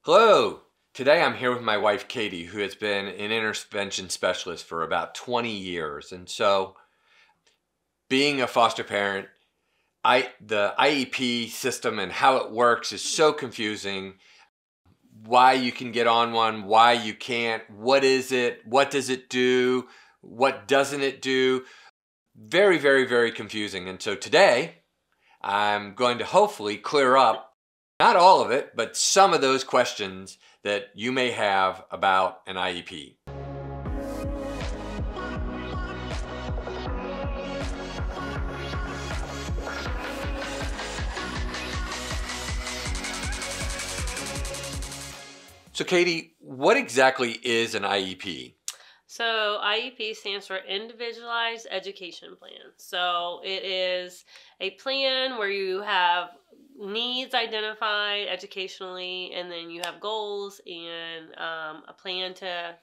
Hello. Today I'm here with my wife Katie, who has been an intervention specialist for about 20 years. And so, being a foster parent, the IEP system and how it works is so confusing. Why you can get on one, why you can't, what is it, what does it do, what doesn't it do? Very, very, very confusing. And so today I'm going to hopefully clear up not all of it, but some of those questions that you may have about an IEP. So Katie, what exactly is an IEP? So IEP stands for Individualized Education Plan. So it is a plan where you have needs identified educationally, and then you have goals and a plan to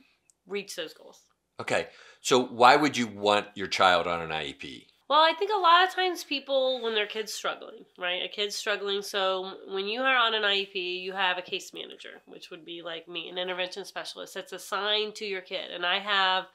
reach those goals. Okay, so why would you want your child on an IEP? Well, I think a lot of times people, when their kid's struggling, right? A kid's struggling. So when you are on an IEP, you have a case manager, which would be like me, an intervention specialist that's assigned to your kid. And I have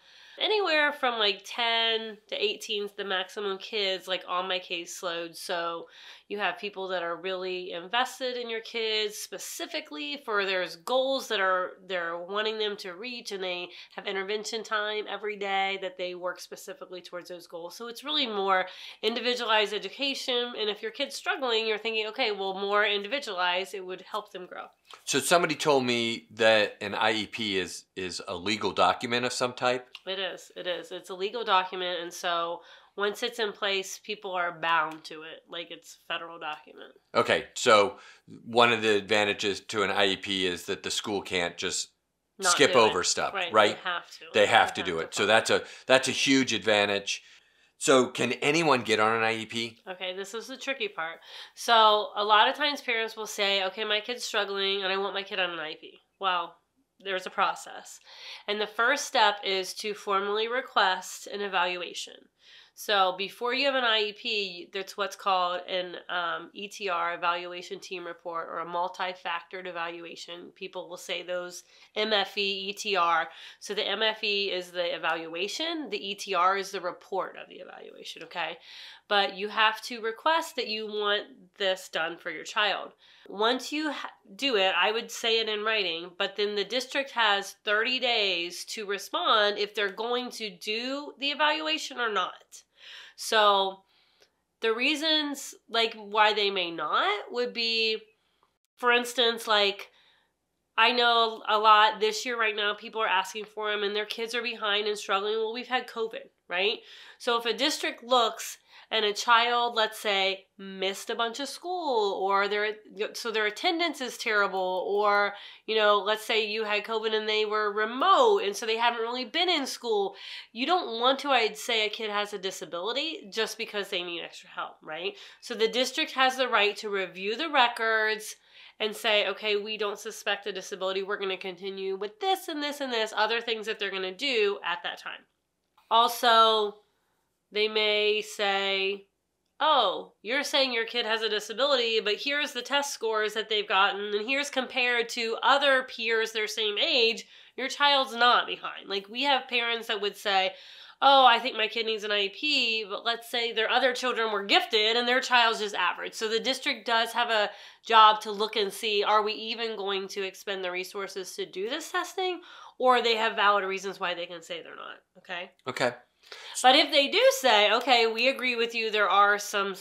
anywhere from like 10 to 18, the maximum kids like on my caseload. So you have people that are really invested in your kids specifically for there's goals that they're wanting them to reach, and they have intervention time every day that they work specifically towards those goals. So it's really more individualized education. And if your kid's struggling, you're thinking, okay, well, more individualized, it would help them grow. So somebody told me that an IEP is a legal document of some type? It is. It's a legal document, and so once it's in place, people are bound to it like it's a federal document. Okay, so one of the advantages to an IEP is that the school can't just skip over stuff, right? They have to. They have to do it. So that's a huge advantage. So can anyone get on an IEP? Okay, this is the tricky part. So a lot of times parents will say, okay, my kid's struggling and I want my kid on an IEP. Well, there's a process. And the first step is to formally request an evaluation. So before you have an IEP, that's what's called an ETR, Evaluation Team Report, or a multi-factored evaluation. People will say those MFE, ETR. So the MFE is the evaluation. The ETR is the report of the evaluation, okay? But you have to request that you want this done for your child. Once you do it, I would say it in writing, but then the district has 30 days to respond if they're going to do the evaluation or not. So the reasons like why they may not would be, for instance, like I know a lot this year right now, people are asking for them and their kids are behind and struggling. Well, we've had COVID, right? So if a district looks and a child, let's say, missed a bunch of school, or their attendance is terrible, or, let's say you had COVID and they were remote and so they haven't really been in school. You don't want to, I'd say, a kid has a disability just because they need extra help, right? So the district has the right to review the records and say, okay, we don't suspect a disability. We're going to continue with this and this and this, other things that they're going to do at that time. Also, they may say, oh, you're saying your kid has a disability, but here's the test scores that they've gotten, and here's compared to other peers their same age, your child's not behind. Like, we have parents that would say, oh, I think my kid needs an IEP, but let's say their other children were gifted and their child's just average. So the district does have a job to look and see, are we even going to expend the resources to do this testing, or they have valid reasons why they can say they're not, okay? Okay. But if they do say, okay, we agree with you, there are some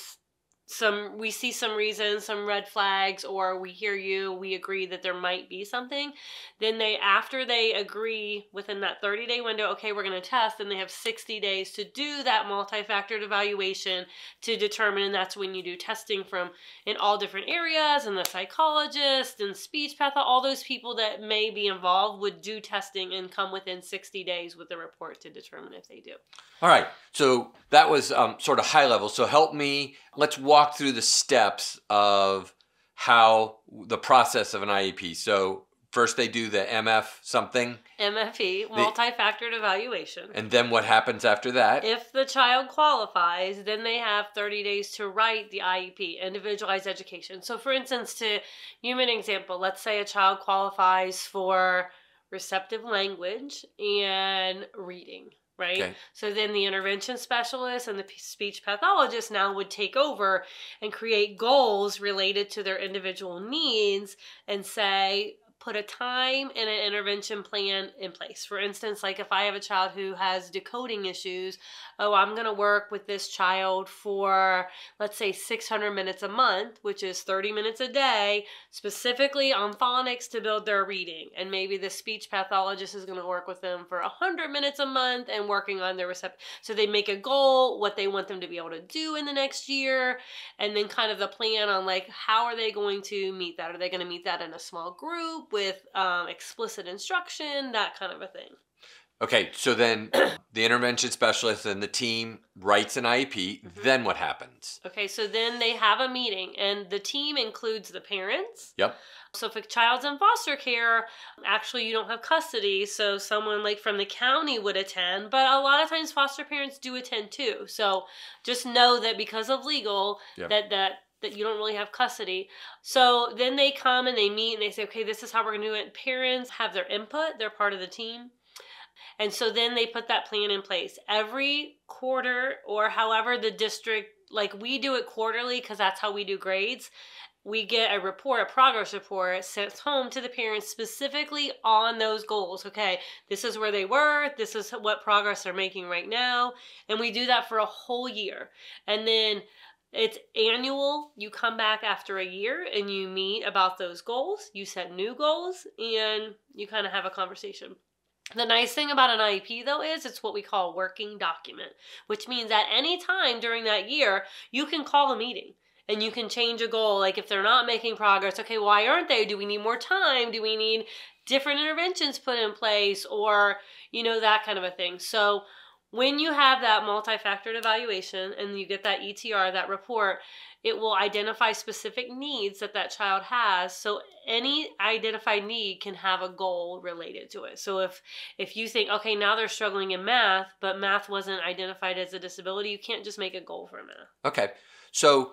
we see some reasons, some red flags, or we hear you, we agree that there might be something, then after they agree within that 30-day window, okay, we're going to test, then they have 60 days to do that multi-factored evaluation to determine, and that's when you do testing from in all different areas, and the psychologist and speech path, all those people that may be involved would do testing and come within 60 days with a report to determine if they do. All right, so that was sort of high level. So let's walk through the steps of how the process of an IEP. So first they do the MF something. MFE, multi-factored evaluation. And then what happens after that? If the child qualifies, then they have 30 days to write the IEP, individualized education. So for instance, to give an example, let's say a child qualifies for receptive language and reading, right? Okay. So then the intervention specialist and the speech pathologist now would take over and create goals related to their individual needs and say, put a time and an intervention plan in place. For instance, like if I have a child who has decoding issues, I'm going to work with this child for, let's say, 600 minutes a month, which is 30 minutes a day, specifically on phonics to build their reading. And maybe the speech pathologist is going to work with them for 100 minutes a month and working on their receptive. So they make a goal, what they want them to be able to do in the next year, and then kind of the plan on like, how are they going to meet that? Are they going to meet that in a small group with explicit instruction, that kind of a thing? Okay, so then the intervention specialist and the team writes an IEP. Then what happens? Okay, so then they have a meeting, and the team includes the parents. Yep. So if a child's in foster care, actually you don't have custody, so someone like from the county would attend, but a lot of times foster parents do attend too. So just know that because of legal, Yep. that you don't really have custody. So then they come and they meet and they say, okay, this is how we're going to do it. Parents have their input. They're part of the team. And so then they put that plan in place. Every quarter or however the district, like we do it quarterly because that's how we do grades. We get a report, a progress report sent home to the parents specifically on those goals. Okay, this is where they were. This is what progress they're making right now. And we do that for a whole year. And then it's annual. You come back after a year and you meet about those goals. You set new goals and you kind of have a conversation. The nice thing about an IEP, though, is it's what we call a working document, which means at any time during that year, you can call a meeting and you can change a goal. Like if they're not making progress, okay, why aren't they? Do we need more time? Do we need different interventions put in place? Or, that kind of a thing. So when you have that multi-factored evaluation and you get that ETR, that report, it will identify specific needs that child has. So any identified need can have a goal related to it. So if you think, okay, now they're struggling in math, but math wasn't identified as a disability, you can't just make a goal for math. Okay. So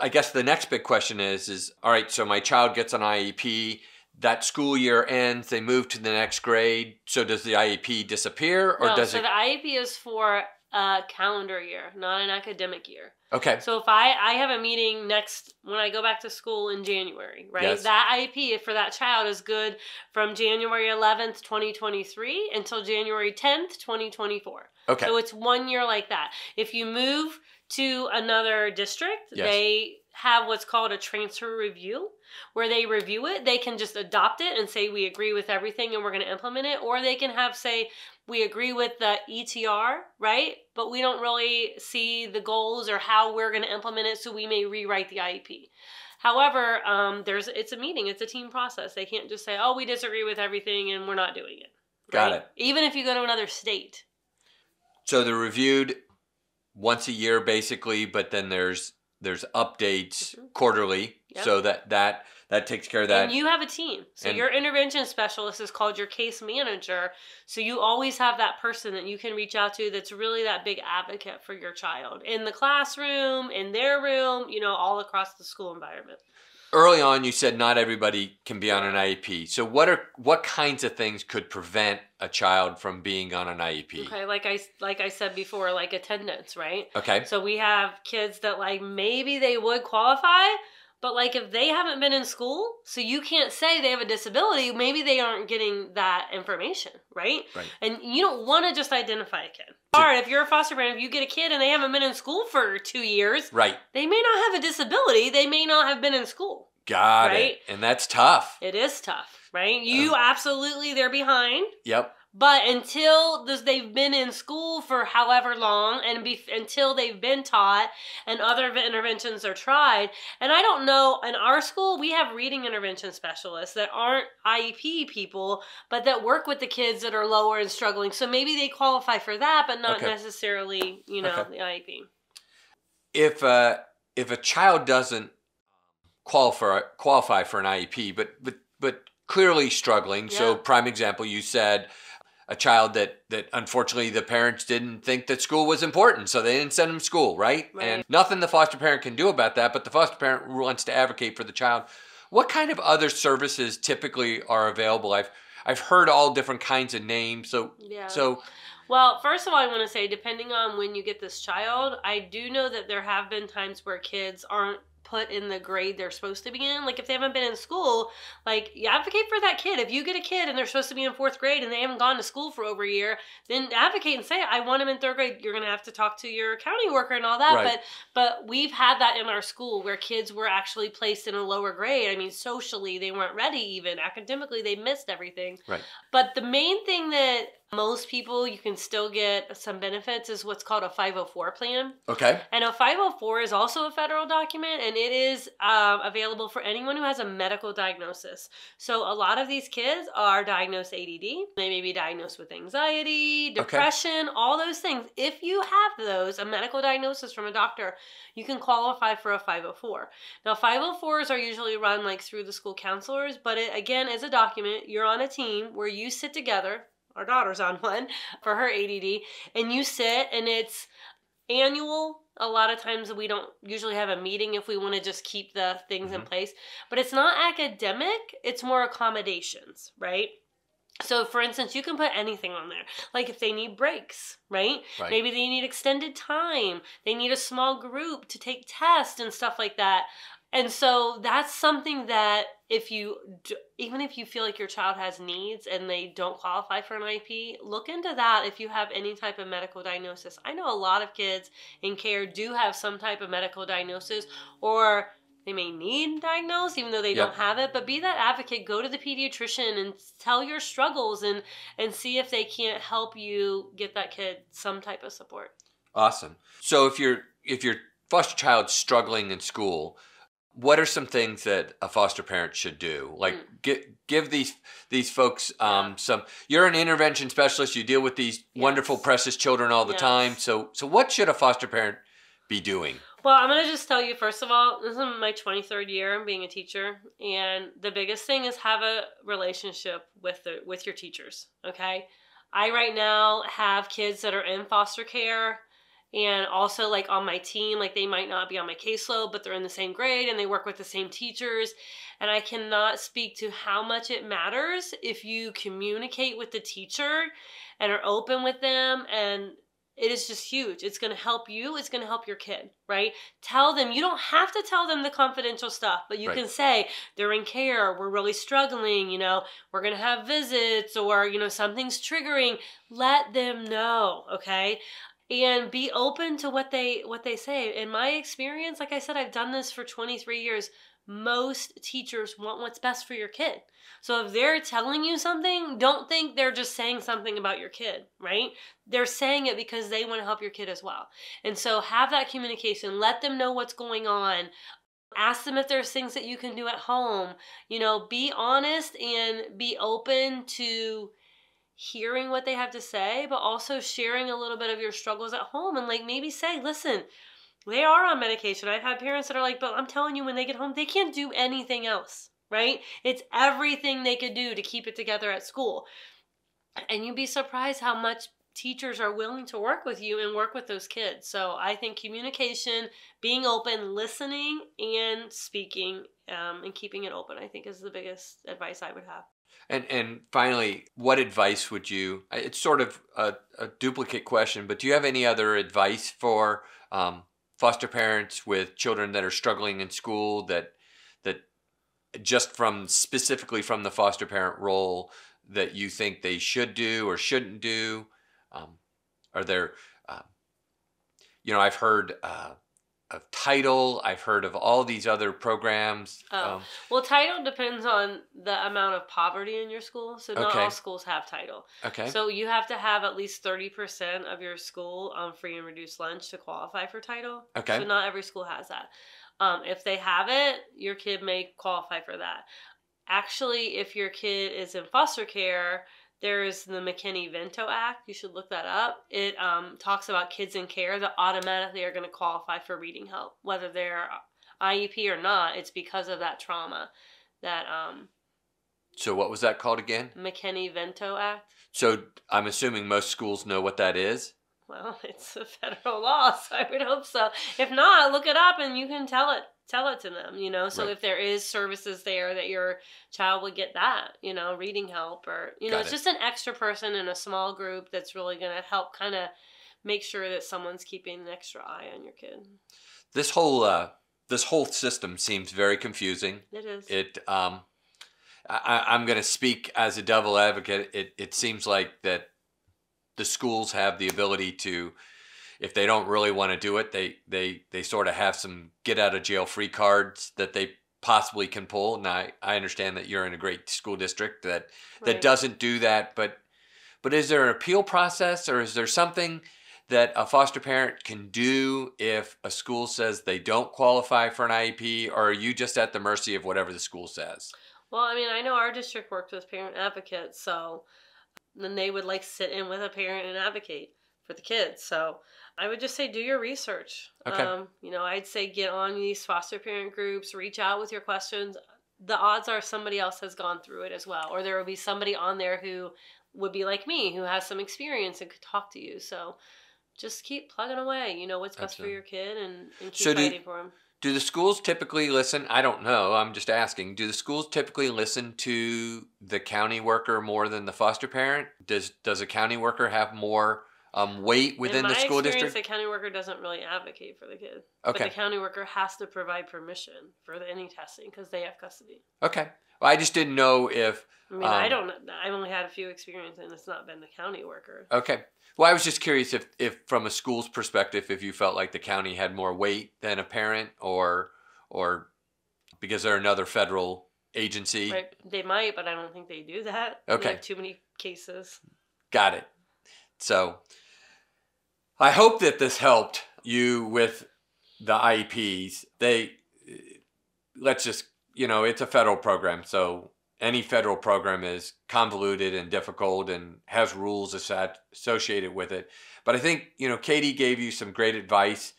I guess the next big question is all right, so my child gets an IEP. That school year ends, they move to the next grade. So does the IEP disappear or does it? So the IEP is for a calendar year, not an academic year. Okay. So if I have a meeting when I go back to school in January, right? Yes. That IEP for that child is good from January 11th, 2023 until January 10th, 2024. Okay. So it's 1 year like that. If you move to another district, Yes. they have what's called a transfer review, where they review it. They can just adopt it and say, we agree with everything and we're going to implement it. Or they can say, we agree with the ETR, right? But we don't really see the goals or how we're going to implement it, so we may rewrite the IEP. However, it's a meeting. It's a team process. They can't just say, oh, we disagree with everything and we're not doing it. Got right? it. Even if you go to another state. So they're reviewed once a year basically, but then there's updates quarterly. Yep. So that takes care of that. And you have a team. So your intervention specialist is called your case manager. So you always have that person that you can reach out to that's really that big advocate for your child in the classroom, in their room, all across the school environment. Early on, you said not everybody can be on an IEP. So what kinds of things could prevent a child from being on an IEP? Okay, like I said before, like attendance, right? Okay. So we have kids that maybe they would qualify, but if they haven't been in school, so you can't say they have a disability, maybe they aren't getting that information, right? Right. And you don't want to just identify a kid. If you're a foster parent, if you get a kid and they haven't been in school for 2 years, right, they may not have a disability. They may not have been in school. Got it. And that's tough. It is tough, right? Absolutely, they're behind. Yep. But until they've been in school for however long and until they've been taught and other interventions are tried, and I don't know, in our school, we have reading intervention specialists that aren't IEP people, but that work with the kids that are lower and struggling. So maybe they qualify for that, but not necessarily, the IEP. If a child doesn't qualify for an IEP, but clearly struggling. So Yeah. prime example, you said a child that unfortunately the parents didn't think that school was important, so they didn't send them to school, right? Right. And nothing the foster parent can do about that, but the foster parent wants to advocate for the child. What kind of other services typically are available? I've heard all different kinds of names. Yeah. So Well, first of all, I want to say, depending on when you get this child, I do know that there have been times where kids aren't put in the grade they're supposed to be in. Like if they haven't been in school, like you advocate for that kid. If you get a kid and they're supposed to be in fourth grade and they haven't gone to school for over a year, then advocate and say, I want them in third grade. You're going to have to talk to your county worker and all that. Right. But we've had that in our school where kids were actually placed in a lower grade. I mean, socially, they weren't ready even. Academically, they missed everything. Right. But the main thing that most people, you can still get some benefits, is what's called a 504 plan. Okay. And a 504 is also a federal document, and it is available for anyone who has a medical diagnosis. So a lot of these kids are diagnosed ADD. They may be diagnosed with anxiety, depression, all those things. If you have those, a medical diagnosis from a doctor, you can qualify for a 504. Now, 504s are usually run like through the school counselors, but it, again, is a document. You're on a team where you sit together. Our daughter's on one for her ADD, and you sit, and it's annual. A lot of times we don't usually have a meeting if we want to just keep the things in place, but it's not academic, it's more accommodations, right? So for instance, you can put anything on there. Like if they need breaks, right? Maybe they need extended time. They need a small group to take tests and stuff like that. And so that's something that even if you feel like your child has needs and they don't qualify for an I.E.P., look into that if you have any type of medical diagnosis. I know a lot of kids in care do have some type of medical diagnosis, or they may need diagnosed even though they don't have it. But be that advocate, go to the pediatrician and tell your struggles and see if they can't help you get that kid some type of support. Awesome. So if your foster child's struggling in school, what are some things that a foster parent should do? Like give these folks some. You're an intervention specialist. You deal with these wonderful, precious children all the time. So what should a foster parent be doing? Well, I'm going to just tell you, first of all, this is my 23rd year being a teacher, and the biggest thing is have a relationship with your teachers, okay? I right now have kids that are in foster care, and also like on my team, like they might not be on my caseload, but they're in the same grade and they work with the same teachers. And I cannot speak to how much it matters if you communicate with the teacher and are open with them, and it is just huge. It's going to help you. It's going to help your kid, right? Tell them. You don't have to tell them the confidential stuff, but you can say, they're in care. We're really struggling. You know, we're going to have visits, or, you know, something's triggering. Let them know, okay? And be open to what they say. In my experience, like I said, I've done this for 23 years. Most teachers want what's best for your kid. So if they're telling you something, don't think they're just saying something about your kid, right? They're saying it because they want to help your kid as well. And so have that communication. Let them know what's going on. Ask them if there's things that you can do at home. You know, be honest and be open to hearing what they have to say, but also sharing a little bit of your struggles at home, and like maybe say, listen, they are on medication. I've had parents that are like, but I'm telling you, when they get home, they can't do anything else, right? It's everything they could do to keep it together at school. And you'd be surprised how much teachers are willing to work with you and work with those kids. So I think communication, being open, listening, and speaking, and keeping it open, I think is the biggest advice I would have. And finally, what advice would you, it's sort of a duplicate question, but do you have any other advice for foster parents with children that are struggling in school that just specifically from the foster parent role that you think they should do or shouldn't do? Are there, I've heard of Title. I've heard of all these other programs. Well, Title depends on the amount of poverty in your school. So not all schools have Title. Okay. So you have to have at least 30% of your school on free and reduced lunch to qualify for Title. Okay. So not every school has that. If they have it, your kid may qualify for that. Actually, if your kid is in foster care, there's the McKinney-Vento Act. You should look that up. It talks about kids in care that automatically are going to qualify for reading help. Whether they're IEP or not, it's because of that trauma that So what was that called again? McKinney-Vento Act. So I'm assuming most schools know what that is? Well, it's a federal law, so I would hope so. If not, look it up and you can tell it to them, you know. So Right. if there is services there that your child would get that, you know, reading help, or, you know, Got it's it. just an extra person in a small group that's really going to help kind of make sure that someone's keeping an extra eye on your kid. This whole system seems very confusing. It is. I'm going to speak as a devil advocate. It seems like that the schools have the ability to, if they don't really want to do it, they sort of have some get out of jail free cards that they possibly can pull. And I understand that you're in a great school district that Right. doesn't do that, but is there an appeal process, or is there something that a foster parent can do if a school says they don't qualify for an IEP, or are you just at the mercy of whatever the school says? Well, I mean, I know our district worked with parent advocates, so then they would like sit in with a parent and advocate for the kids. So I would just say do your research. Okay. You know, I'd say get on these foster parent groups, reach out with your questions. The odds are somebody else has gone through it as well, or there will be somebody on there who would be like me, who has some experience and could talk to you. So just keep plugging away. You know what's best for Absolutely. your kid, and keep So fighting for him. do the schools typically listen? I don't know. I'm just asking. Do the schools typically listen to the county worker more than the foster parent? Does a county worker have more weight within the school In my experience, district? the county worker doesn't really advocate for the kid. Okay. But the county worker has to provide permission for any testing because they have custody. Okay. Well, I just didn't know if. I mean, I don't. I've only had a few experiences, and it's not been the county worker. Okay. Well, I was just curious if from a school's perspective, if you felt like the county had more weight than a parent, or because they're another federal agency. Right? They might, but I don't think they do that. Okay. They have too many cases. Got it. So I hope that this helped you with the I.E.P.s. Let's just, it's a federal program. So any federal program is convoluted and difficult and has rules associated with it. But I think, Katie gave you some great advice.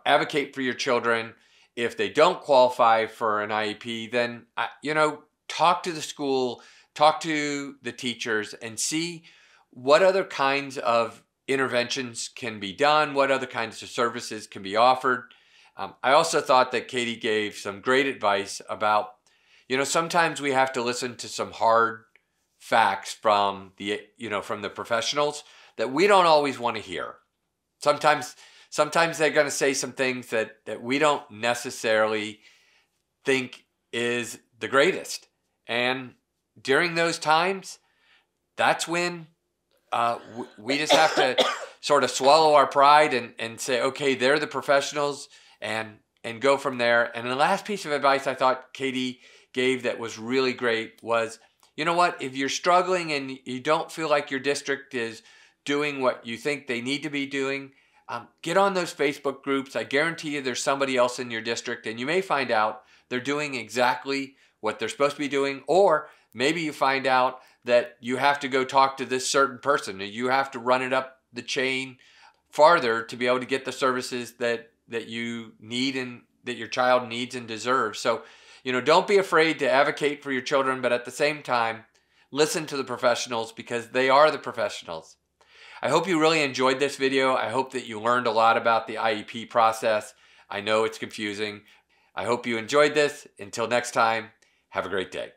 Advocate for your children. If they don't qualify for an IEP, then, talk to the school, talk to the teachers, and see what other kinds of interventions can be done, what other kinds of services can be offered. I also thought that Katie gave some great advice about, sometimes we have to listen to some hard facts from the professionals that we don't always want to hear. Sometimes they're going to say some things that we don't necessarily think is the greatest. And during those times, that's when we just have to sort of swallow our pride and say, okay, they're the professionals, and go from there. And the last piece of advice I thought Katie gave that was really great was, you know what, if you're struggling and you don't feel like your district is doing what you think they need to be doing, get on those Facebook groups. I guarantee you there's somebody else in your district, and you may find out they're doing exactly what they're supposed to be doing, or maybe you find out that you have to go talk to this certain person, and you have to run it up the chain farther to be able to get the services that you need and that your child needs and deserves. So, don't be afraid to advocate for your children, but at the same time, listen to the professionals because they are the professionals. I hope you really enjoyed this video. I hope that you learned a lot about the IEP process. I know it's confusing. I hope you enjoyed this. Until next time, have a great day.